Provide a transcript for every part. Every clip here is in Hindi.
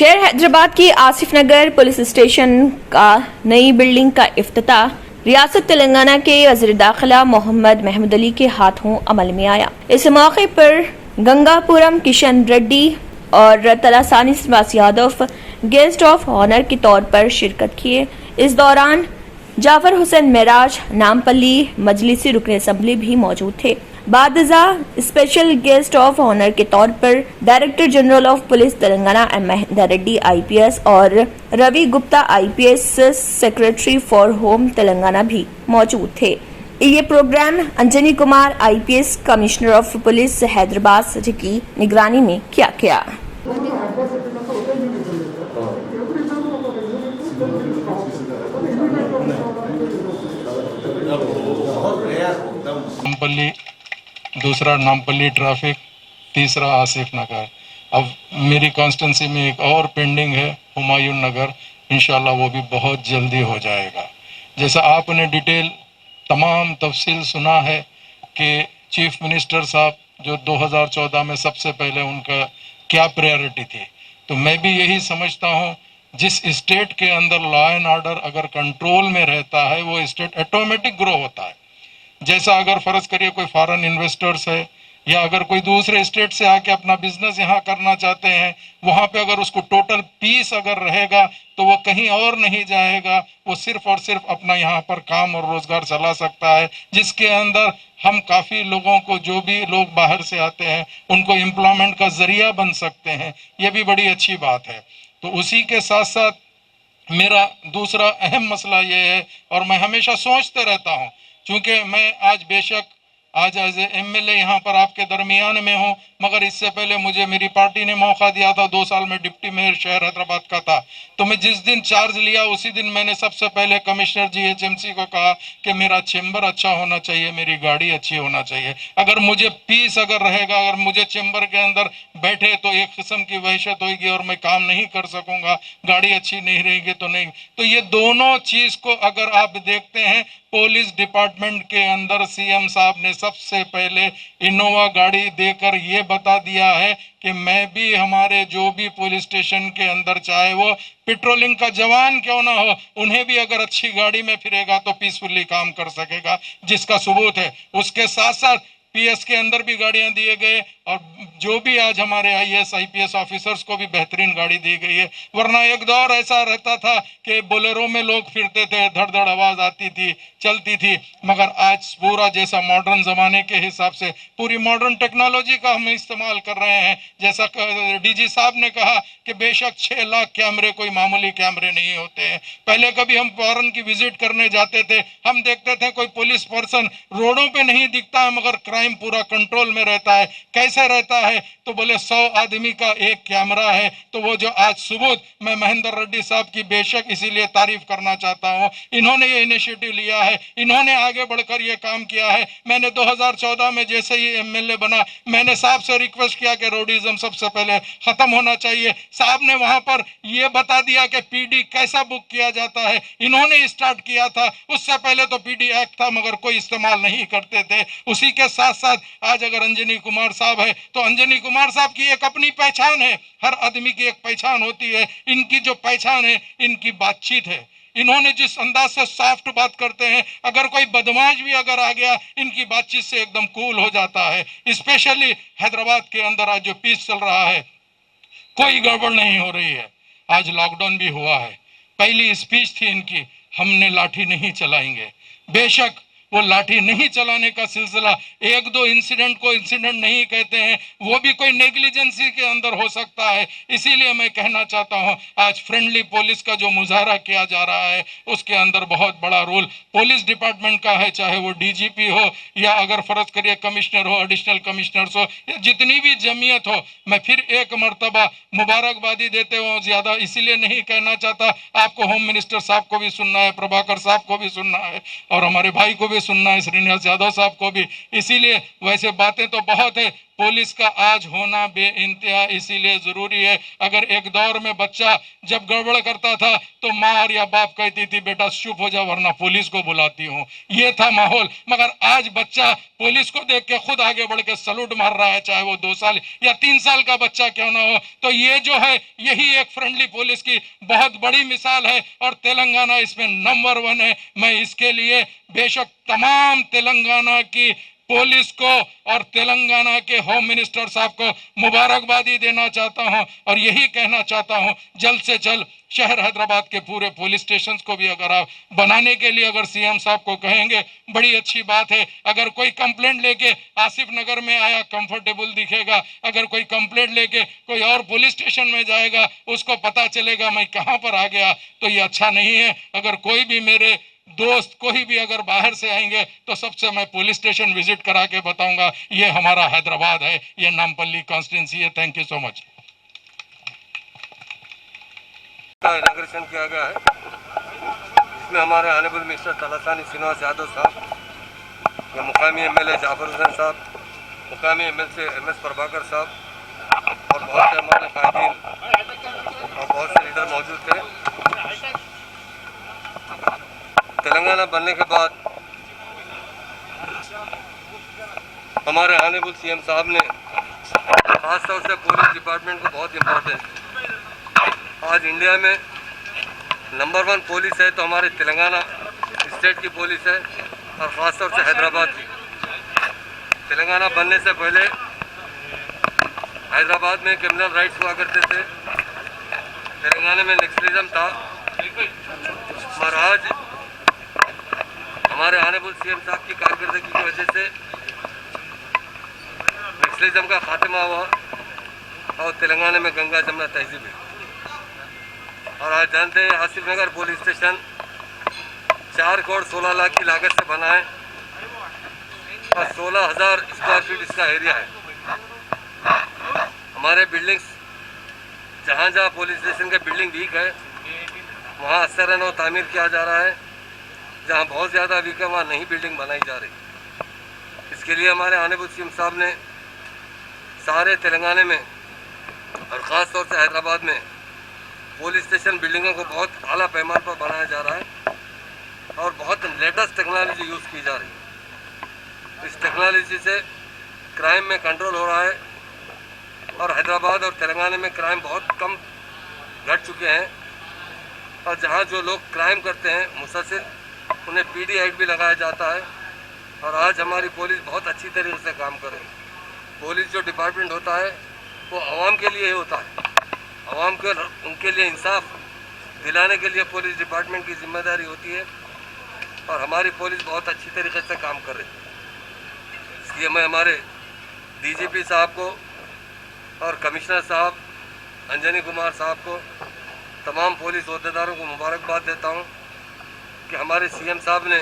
शहर हैदराबाद की आसिफ नगर पुलिस स्टेशन का नई बिल्डिंग का इफ्तिताह रियासत तेलंगाना के वज़ीर दाखिला मोहम्मद महमूद अली के हाथों अमल में आया। इस मौके पर गंगापुरम किशन रेड्डी और Talasani Srinivas Yadav guest of honour के तौर पर शिरकत किए। इस दौरान जाफर हुसैन मेराज नामपल्ली मजलिसी रुकन असम्बली भी मौजूद थे। बादजा स्पेशल गेस्ट ऑफ ऑनर के तौर पर director general of police Telangana M Mahender Reddy IPS और Ravi Gupta IPS secretary for home Telangana भी मौजूद थे। ये programme Anjani Kumar IPS commissioner of police Hyderabad की निगरानी में किया गया। नामपल्ली, दूसरा नामपल्ली ट्रैफिक, तीसरा आसिफ नगर। अब मेरी कॉन्स्टिट्यूंसी में एक और पेंडिंग है हुमायूं नगर, इंशाल्लाह वो भी बहुत जल्दी हो जाएगा। जैसा आपने डिटेल तमाम तफसील सुना है कि चीफ मिनिस्टर साहब जो 2014 में सबसे पहले उनका क्या प्रायोरिटी थी, तो मैं भी यही समझता हूँ जिस स्टेट के अंदर लॉ एंड ऑर्डर अगर कंट्रोल में रहता है वो स्टेट ऑटोमेटिक ग्रो होता है। जैसा अगर फर्ज करिए कोई फॉरेन इन्वेस्टर्स है या अगर कोई दूसरे स्टेट से आके अपना बिजनेस यहाँ करना चाहते हैं, वहाँ पे अगर उसको टोटल पीस अगर रहेगा तो वो कहीं और नहीं जाएगा, वो सिर्फ और सिर्फ अपना यहाँ पर काम और रोजगार चला सकता है, जिसके अंदर हम काफ़ी लोगों को, जो भी लोग बाहर से आते हैं उनको एम्प्लॉयमेंट का जरिया बन सकते हैं। ये भी बड़ी अच्छी बात है। तो उसी के साथ साथ मेरा दूसरा अहम मसला ये है, और मैं हमेशा सोचते रहता हूँ, क्योंकि मैं आज बेशक आज एज एमएलए यहाँ पर आपके दरमियान में हूँ, मगर इससे पहले मुझे मेरी पार्टी ने मौका दिया था, 2 साल में डिप्टी मेयर शहर हैदराबाद का था। तो मैं जिस दिन चार्ज लिया उसी दिन मैंने सबसे पहले कमिश्नर जीएचएमसी को कहा कि मेरा चेंबर अच्छा होना चाहिए, मेरी गाड़ी अच्छी होना चाहिए। अगर मुझे पीस अगर रहेगा, अगर मुझे चेंबर के अंदर बैठे तो एक किस्म की वहशत होगी और मैं काम नहीं कर सकूंगा, गाड़ी अच्छी नहीं रहेगी तो नहीं। तो ये दोनों चीज को अगर आप देखते हैं, पुलिस डिपार्टमेंट के अंदर सीएम साहब ने सबसे पहले इनोवा गाड़ी देकर ये बता दिया है कि मैं भी हमारे जो भी पुलिस स्टेशन के अंदर, चाहे वो पेट्रोलिंग का जवान क्यों ना हो, उन्हें भी अगर अच्छी गाड़ी में फिरेगा तो पीसफुली काम कर सकेगा, जिसका सबूत है। उसके साथ साथ पीएस के अंदर भी गाड़ियां दिए गए और जो भी आज हमारे आईएएस आईपीएस ऑफिसर्स को भी बेहतरीन गाड़ी दी गई है। वरना एक दौर ऐसा रहता था कि बोलेरो में लोग फिरते थे, धड़ धड़ आवाज आती थी, चलती थी, मगर आज पूरा जैसा मॉडर्न जमाने के हिसाब से पूरी मॉडर्न टेक्नोलॉजी का हम इस्तेमाल कर रहे हैं। जैसा डीजी साहब ने कहा कि बेशक 6 लाख कैमरे कोई मामूली कैमरे नहीं होते हैं। पहले कभी हम फॉरेन की विजिट करने जाते थे, हम देखते थे कोई पुलिस पर्सन रोडों पे नहीं दिखता है मगर क्राइम पूरा कंट्रोल में रहता है। कैसे रहता है? तो बोले 100 आदमी का एक कैमरा है। तो वो जो आज सबूत, मैं महेंदर रेड्डी साहब की बेशक इसीलिए तारीफ करना चाहता हूँ, इन्होंने ये इनिशिएटिव लिया है, इन्होंने आगे बढ़कर ये काम किया है। मैंने 2014 में जैसे ही एमएलए बना, मैंने साहब से रिक्वेस्ट किया कि रोडिज्म सबसे पहले खत्म होना चाहिए। साहब ने वहां पर ये बता दिया कि पीडी कैसा बुक किया जाता है, इन्होंने स्टार्ट किया था। उससे पहले तो पीडी एक्ट था मगर कोई इस्तेमाल नहीं करते थे। उसी के साथ साथ आज अगर अंजनी कुमार साहब है तो अंजनी कुमार साहब की एक अपनी पहचान है, हर आदमी की एक पहचान होती है। इनकी जो पहचान है, इनकी बातचीत है। इन्होंने जिस अंदाज से सॉफ्ट बात करते हैं, अगर कोई बदमाश भी अगर आ गया, इनकी बातचीत से एकदम कूल हो जाता है। स्पेशली हैदराबाद के अंदर आज जो पीस चल रहा है, कोई गड़बड़ नहीं हो रही है। आज लॉकडाउन भी हुआ है, पहली स्पीच थी इनकी, हमने लाठी नहीं चलाएंगे। बेशक वो लाठी नहीं चलाने का सिलसिला, 1-2 इंसिडेंट को इंसिडेंट नहीं कहते हैं, वो भी कोई नेग्लिजेंसी के अंदर हो सकता है। इसीलिए मैं कहना चाहता हूं, आज फ्रेंडली पुलिस का जो मुजाहरा किया जा रहा है, उसके अंदर बहुत बड़ा रोल पुलिस डिपार्टमेंट का है, चाहे वो डीजीपी हो या अगर फर्ज करिए कमिश्नर हो, एडिशनल कमिश्नर्स हो, या जितनी भी जमीयत हो। मैं फिर एक मरतबा मुबारकबादी देते हुए ज्यादा इसीलिए नहीं कहना चाहता, आपको होम मिनिस्टर साहब को भी सुनना है, प्रभाकर साहब को भी सुनना है और हमारे भाई को भी सुनना है, श्रीनिवास यादव साहब को भी। इसीलिए वैसे बातें तो बहुत है पुलिस का आज होना बेइंतहा इसीलिए जरूरी है। अगर एक दौर में बच्चा जब गड़बड़ करता था तो माँ और या बाप कहती थी बेटा चुप हो जा वरना पुलिस को बुलाती हूँ, ये था माहौल। मगर आज बच्चा पुलिस को देख के खुद आगे बढ़ के सलूट मार रहा है, चाहे वो 2 साल या 3 साल का बच्चा क्यों ना हो। तो ये जो है यही एक फ्रेंडली पुलिस की बहुत बड़ी मिसाल है और तेलंगाना इसमें नंबर 1 है। मैं इसके लिए बेशक तमाम तेलंगाना की पुलिस को और तेलंगाना के होम मिनिस्टर साहब को मुबारकबादी देना चाहता हूं और यही कहना चाहता हूं जल्द से जल्द शहर हैदराबाद के पूरे पुलिस स्टेशन को भी अगर आप बनाने के लिए अगर सीएम साहब को कहेंगे बड़ी अच्छी बात है। अगर कोई कंप्लेंट लेके आसिफ नगर में आया कंफर्टेबल दिखेगा, अगर कोई कंप्लेंट लेके कोई और पुलिस स्टेशन में जाएगा उसको पता चलेगा मैं कहां पर आ गया, तो ये अच्छा नहीं है। अगर कोई भी मेरे दोस्त कोई भी अगर बाहर से आएंगे तो सबसे मैं पुलिस स्टेशन विजिट करा के बताऊंगा ये हमारा हैदराबाद है, ये नामपल्ली कॉन्स्टिट्यूंसी है। Thank you so much. Inauguration किया गया है, इसमें हमारे ऑनरेबल मिनिस्टर तलासानी श्रीनिवास यादव साहब, मुकामी एमएलए जाफर हुसैन साहब, मुकामी एमएलए एमएस प्रभाकर साहब और बहुत से हमारे कायदीन और बहुत से लीडर मौजूद थे। तेलंगाना बनने के बाद हमारे ऑनरेबल सीएम साहब ने खासतौर से पुलिस डिपार्टमेंट को बहुत इम्पोर्टेंस, आज इंडिया में नंबर 1 पुलिस है तो हमारे तेलंगाना स्टेट की पुलिस है और ख़ासतौर से हैदराबाद की। तेलंगाना बनने से पहले हैदराबाद में क्रिमिनल राइट्स हुआ करते थे, तेलंगाना में नक्सलिज्म था, और आज हमारे ऑनरेबल सीएम साहब की कारकर्दगी की वजह से नक्सलिज्म का खात्मा हुआ और तेलंगाना में गंगा जमुना तहजीब है। और आज जानते हैं आसिफ नगर पुलिस स्टेशन 4 करोड़ 16 लाख की लागत से बना है और 16,000 स्क्वायर फीट इसका एरिया है। हमारे बिल्डिंग्स जहाँ जहाँ पुलिस स्टेशन के बिल्डिंग वीक है वहाँ असरन और तामीर किया जा रहा है, जहाँ बहुत ज़्यादा वीक है वहाँ नई बिल्डिंग बनाई जा रही। इसके लिए हमारे ऑनरेबल सीएम साहब ने सारे तेलंगाना में और ख़ास तौर से हैदराबाद में पुलिस स्टेशन बिल्डिंगों को बहुत आला पैमाने पर बनाया जा रहा है और बहुत लेटेस्ट टेक्नोलॉजी यूज़ की जा रही है। इस टेक्नोलॉजी से क्राइम में कंट्रोल हो रहा है और हैदराबाद और तेलंगाना में क्राइम बहुत कम घट चुके हैं और जहाँ जो लोग क्राइम करते हैं मुसलसल उन्हें पीडी एक्ट भी लगाया जाता है। और आज हमारी पुलिस बहुत अच्छी तरीके से काम कर रही है। पुलिस जो डिपार्टमेंट होता है वो आवाम के लिए ही होता है, आवाम के उनके लिए इंसाफ दिलाने के लिए पुलिस डिपार्टमेंट की जिम्मेदारी होती है और हमारी पुलिस बहुत अच्छी तरीके से काम कर रही है। इसलिए मैं हमारे डीजीपी साहब को और कमिश्नर साहब अंजनी कुमार साहब को, तमाम पुलिस अहदेदारों को मुबारकबाद देता हूँ कि हमारे सीएम साहब ने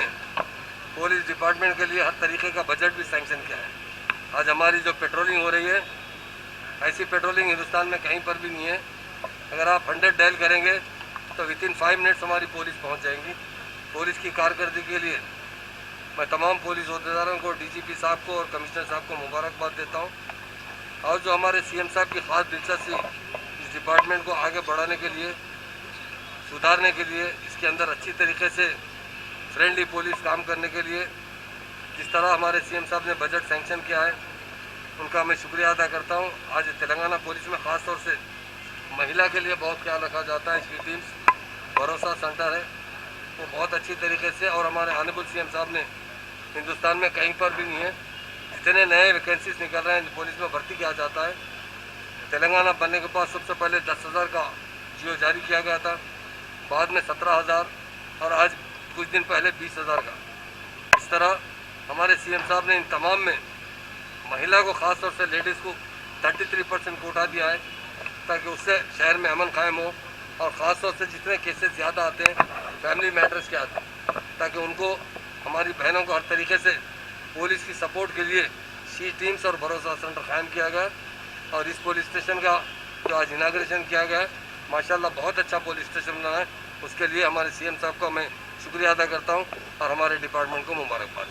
पुलिस डिपार्टमेंट के लिए हर तरीके का बजट भी सैंक्शन किया है। आज हमारी जो पेट्रोलिंग हो रही है ऐसी पेट्रोलिंग हिंदुस्तान में कहीं पर भी नहीं है। अगर आप 100 डायल करेंगे तो विथिन 5 मिनट्स हमारी पुलिस पहुंच जाएंगी। पुलिस की कारकर्दगी के लिए मैं तमाम पुलिस अहदेदारों को, डीजीपी साहब को और कमिश्नर साहब को मुबारकबाद देता हूं। और जो हमारे सीएम साहब की ख़ास दिलचस्पी इस डिपार्टमेंट को आगे बढ़ाने के लिए, सुधारने के लिए, इसके अंदर अच्छी तरीके से फ्रेंडली पुलिस काम करने के लिए जिस तरह हमारे सीएम साहब ने बजट सैंक्शन किया है उनका मैं शुक्रिया अदा करता हूं। आज तेलंगाना पुलिस में ख़ास तौर से महिला के लिए बहुत ख्याल रखा जाता है। इसकी टीम्स भरोसा सेंटर है वो बहुत अच्छी तरीके से, और हमारे ऑनरेबल सीएम साहब ने हिंदुस्तान में कहीं पर भी नहीं है जितने नए वैकेंसीज निकल रहे हैं पुलिस में भर्ती किया जाता है। तेलंगाना बनने के बाद सबसे पहले 10,000 का जियो जारी किया गया था, बाद में 17,000 और आज कुछ दिन पहले 20,000 का। इस तरह हमारे सीएम साहब ने इन तमाम में महिला को ख़ास तौर से लेडीज़ को 33% कोटा दिया है ताकि उससे शहर में अमन कायम हो, और ख़ास तौर से जितने केसेस ज़्यादा आते हैं फैमिली मैटर्स के आते हैं ताकि उनको, हमारी बहनों को हर तरीके से पुलिस की सपोर्ट के लिए सी टीम्स और भरोसा सेंटर कायम किया गया। और इस पुलिस स्टेशन का जो आज इनाग्रेशन किया गया है माशाल्लाह बहुत अच्छा पुलिस स्टेशन बना है। उसके लिए हमारे सीएम साहब का मैं शुक्रिया अदा करता हूं और हमारे डिपार्टमेंट को मुबारकबाद।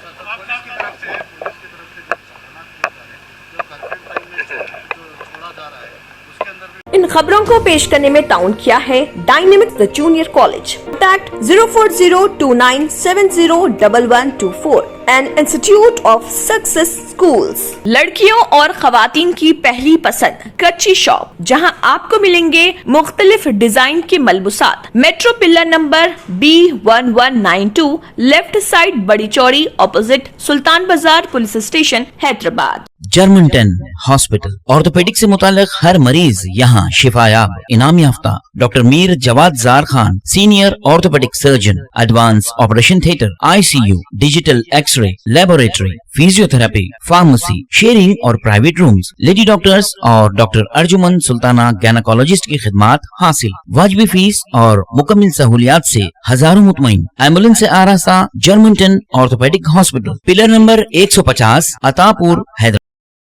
खबरों को पेश करने में ताउन किया है dynamics the junior college. Contact 04029701124 and institute of success schools. लड़कियों और खवातीन की पहली पसंद कच्ची शॉप, जहां आपको मिलेंगे मुख्तलिफ डिजाइन के मलबूसात। Metro pillar number B1192, left side Badi Chowdi, opposite Sultan Bazar police station, Hyderabad. Germanton hospital, orthopaedic से मुताल्लिक हर मरीज यहाँ शिफायाब। इनाम याफ्ता doctor Mir Jawad Zar Khan, senior orthopaedic surgeon, advance operation theatre, ICU, digital X ray, laboratory, physiotherapy, pharmacy, sharing और प्राइवेट रूम्स, लेडी डॉक्टर्स और डॉक्टर अर्जुमन सुल्ताना गैनाकोलॉजिस्ट की खिदमात हासिल। वाजिबी फीस और मुकम्मल सहूलियात से हजारों मुतमईन। एम्बुलेंस से आरास्ता Germanton orthopaedic hospital, pillar number 150, Attapur, Hyderabad.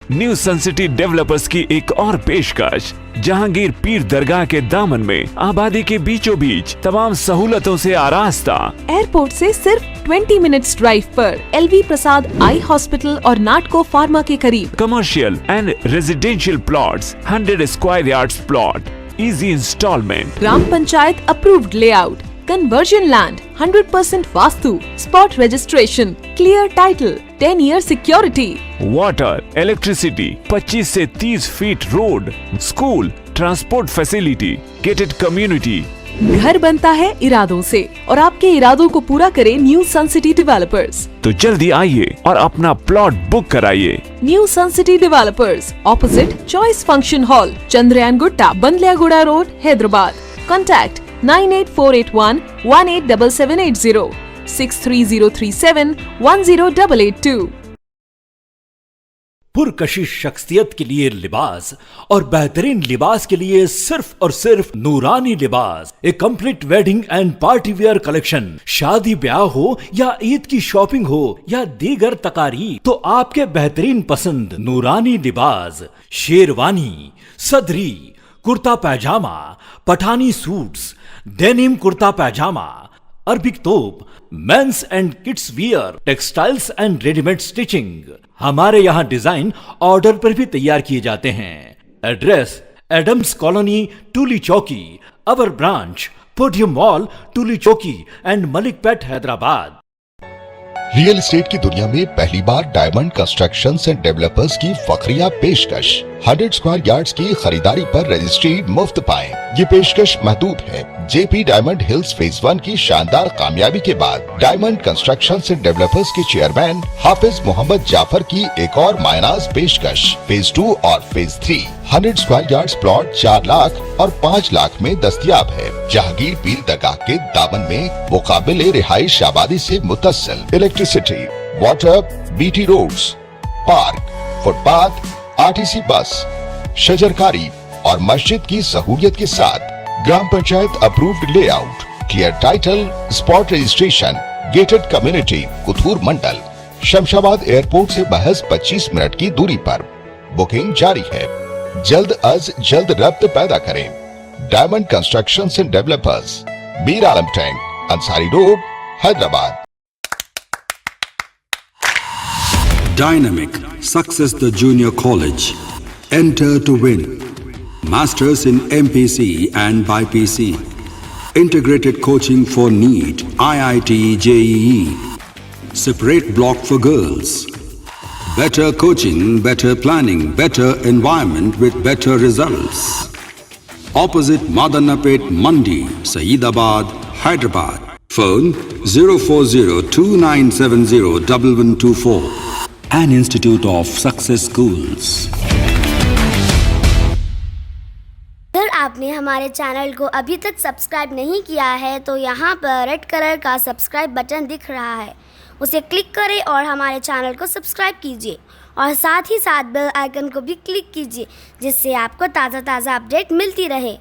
New sun city developers की एक और पेशकश, जहांगीर पीर दरगाह के दामन में आबादी के बीचों बीच तमाम सहूलतों से आरास्ता। एयरपोर्ट से सिर्फ 20 मिनट्स ड्राइव पर LV प्रसाद आई हॉस्पिटल और नाटको फार्मा के करीब। Commercial and residential plots, 100 square yards plot, easy installment. Gram panchayat approved layout, conversion land, 100% vastu, spot registration, clear title, 10 year security, water, electricity, 25 से 30 feet road, school, transport facility, gated community. घर बनता है इरादों से और आपके इरादों को पूरा करे न्यू सन सिटी डेवलपर्स। तो जल्दी आइए और अपना प्लॉट बुक कराइए। New sun city developers, opposite choice function hall, Chandrayan Gutta, Bandlaguda road, Hyderabad. Contact 9848118780, 63037108882। पुरकशिश शख्सियत के लिए लिबास और बेहतरीन लिबास के लिए सिर्फ और सिर्फ नूरानी लिबास, a complete wedding and party wear collection. शादी ब्याह हो या ईद की शॉपिंग हो या दीगर तकारीब, तो आपके बेहतरीन पसंद नूरानी Libas, sherwani, sadri, kurta pyjama, Pathani suits, denim kurta pyjama, Arabic तोप, men's and kids wear, textiles and readymade stitching. हमारे यहाँ डिजाइन ऑर्डर पर भी तैयार किए जाते हैं। एड्रेस एडम्स कॉलोनी, टूली चौकी, अवर ब्रांच पोडियम मॉल, टूली चौकी एंड मलिकपेट, हैदराबाद। रियल एस्टेट की दुनिया में पहली बार डायमंड कंस्ट्रक्शंस एंड डेवलपर्स की फखरिया पेशकश। 100 स्क्वायर यार्ड्स की खरीदारी पर रजिस्ट्री मुफ्त पाएं। ये पेशकश महदूद है। JP डायमंड हिल्स फेज 1 की शानदार कामयाबी के बाद डायमंड कंस्ट्रक्शंस एंड डेवलपर्स के चेयरमैन हाफिज मोहम्मद जाफर की एक और मायनाज पेशकश। फेज 2 और phase 3 100 square yards plot 4 lakh और 5 लाख में दस्तयाब है। जहांगीर पीर दरगाह के दामन में मुकाबिले रिहाइश आबादी से मुतस्सिल। Electricity, water, BT roads, park, footpath, RTC bus, शजरकारी और मस्जिद की सहूलियत के साथ ग्राम panchayat approved layout, clear title, spot registration, gated community, Kothur Mandal, Shamshabad airport से महज 25 मिनट की दूरी पर। बुकिंग जारी है। जल्द अज जल्द रब्त पैदा करें। Diamond constructions and developers, Mir Alam tank, Ansari road, Hyderabad. Dynamic Success the Junior College. Enter to win. Masters in MPC and BPC. Integrated coaching for NEET, IIT, JEE. Separate block for girls. Better coaching, better planning, better environment with better results. Opposite Madanapet Mandi, Saeedabad, Hyderabad. Phone 04029701124. An Institute of Success Schools. अगर आपने हमारे चैनल को अभी तक सब्सक्राइब नहीं किया है तो यहाँ पर रेड कलर का सब्सक्राइब बटन दिख रहा है, उसे क्लिक करें और हमारे चैनल को सब्सक्राइब कीजिए और साथ ही साथ बेल आइकन को भी क्लिक कीजिए, जिससे आपको ताज़ा अपडेट मिलती रहे।